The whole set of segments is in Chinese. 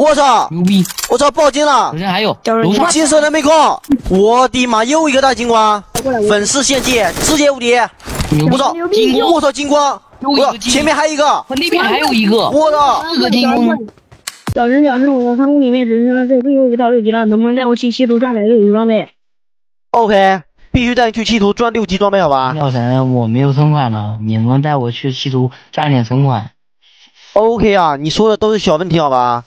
我操！牛逼！我操！报警了！首先还有金色的煤矿，我的妈！又一个大金光，粉丝献祭，直接无敌！我操！金光！我操！金光！我前面还有一个，那边还有一个，我操！4个金光！小陈，我3公里内只剩下最后一个到6级了，能不能带我去稀土赚来6级装备 ？OK， 必须带你去稀土赚6级装备，好吧？药神，我没有存款了，你能带我去稀土赚点存款 ？OK 啊，你说的都是小问题，好吧？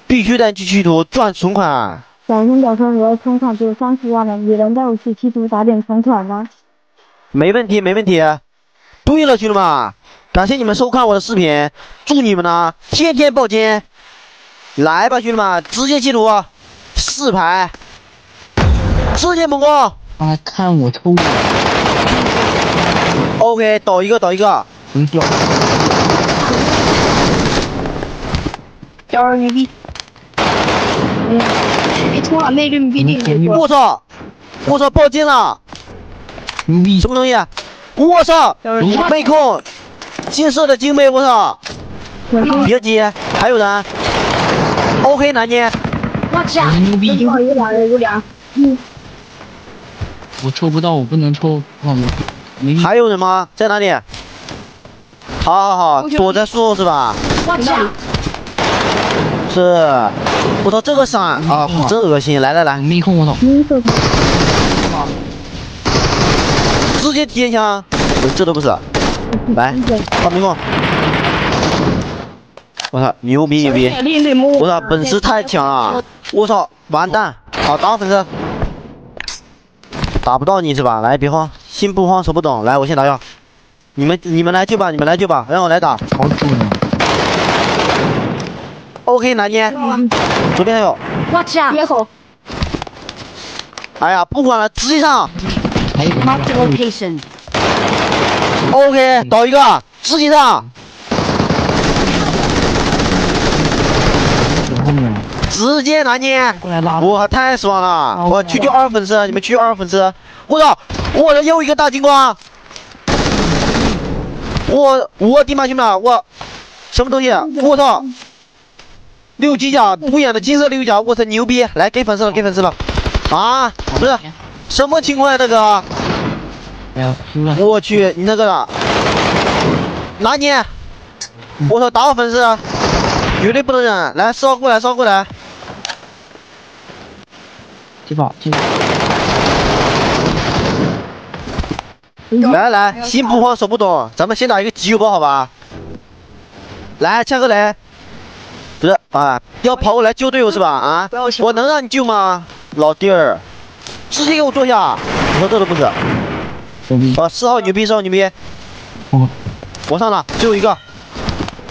必须带你去稀土赚存款。小陈表示我要存款只有30万了，你能带我去稀土打点存款吗？没问题，没问题。对了，兄弟们，感谢你们收看我的视频，祝你们呢天天爆金。来吧，兄弟们，直接稀土4排，直接猛攻。他看我抽。OK， 倒一个。能掉。小牛逼！别冲了，那阵必定。我操！爆金了！牛逼！什么东西？我操！妹控，金色的精妹，我操！别急，还有人。OK， 南京。我去！牛逼！有俩。我抽不到，我不能抽。还有人吗？在哪里？好，躲在树后是吧？我去！是，我操，这个伞啊，真恶心！来，没空，我操！直接体验枪，这都不是。来，放没空。我操，牛逼！我操，本事太强了！我操，完蛋！好，打粉丝，打不到你是吧？来，别慌，心不慌手不抖。来，我先打药。你们来救吧，让我来打。好准啊！ OK， 南京，左边还有。我去！别吼！哎呀，不管了，直接上。还有 OK， 倒一个，直接上。直接南京，我太爽了！我去救2粉丝，你们去救2粉丝。我操！我的又一个大金光！我的妈，兄弟们，我什么东西？我操！6级甲独眼的金色6级甲，我操牛逼！来给粉丝了，啊！不是什么情况呀，大哥？我去，你那个了，拿你！我操，打我粉丝，绝对不能忍！来，烧过来！这把，来，心不慌手不抖，咱们先打一个急救包，好吧？来，枪哥来。 不是啊，要跑过来救队友是吧？啊，我能让你救吗，老弟儿？直接给我坐下！我说这都不是。啊，4号牛逼，我上了，最后一个，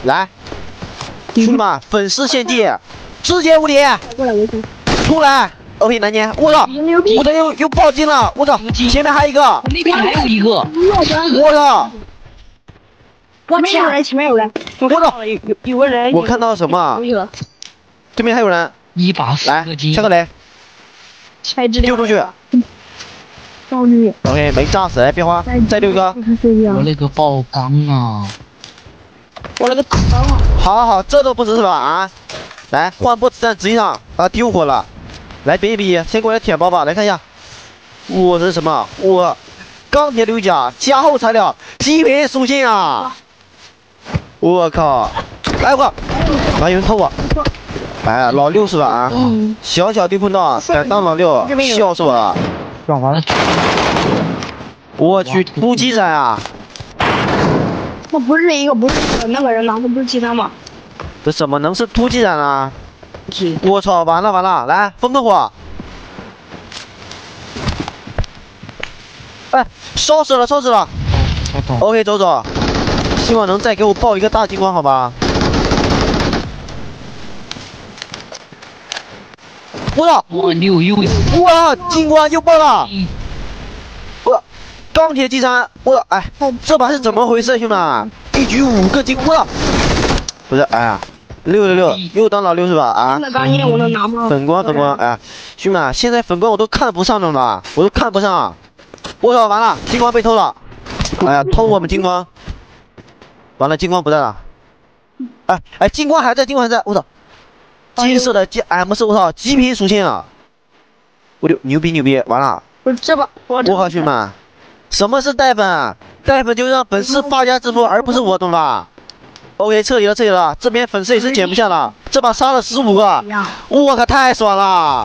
来，兄弟们，粉丝献祭，直接无敌！出来 ，OK， 南京，我操，我这又爆金了，我操，前面还有一个，那边还有一个，我操！ 前面有人，我操，有个人，我看到什么？对面还有人，一把来，枪哥来，丢出去。OK， 没炸死，别慌，再丢一个。我那个爆缸啊！我那个大缸啊！好，这都不是是吧？啊，来换波子弹，直接上啊，丢火了。来，别，先过来舔包吧，来看一下，我是什么？我钢铁6甲加厚材料，极品属性啊！ 我靠！来我，有人偷我！哎，老6是吧？啊，小地碰到，敢当老6，笑死我了！撞完了！我去，突击斩啊！那不是那个人拿的不是其他吗？这怎么能是突击斩啊？我操！完了！来，风喷火！哎，烧死了！OK， 走。 希望能再给我爆一个大金光，好吧？我操！哇，金光又爆了！我钢铁机山，我哎，这把是怎么回事，兄弟？一局5个金，我不是，哎呀，666又当老6是吧？啊？那钢印我能拿吗？粉光，哎，兄弟，现在粉光我都看不上了，我都看不上。我操，完了，金光被偷了！哎呀，偷我们金光！ 完了，金光不在了。哎，金光还在，我操！金色的M4，我操，极品属性啊！我就牛逼，完了！不是这把，我靠，兄弟们，什么是带粉？带粉就让粉丝发家致富，而不是我，懂吧 ？OK， 彻底了，这边粉丝也是减不下了，这把杀了15个，我靠，太爽了！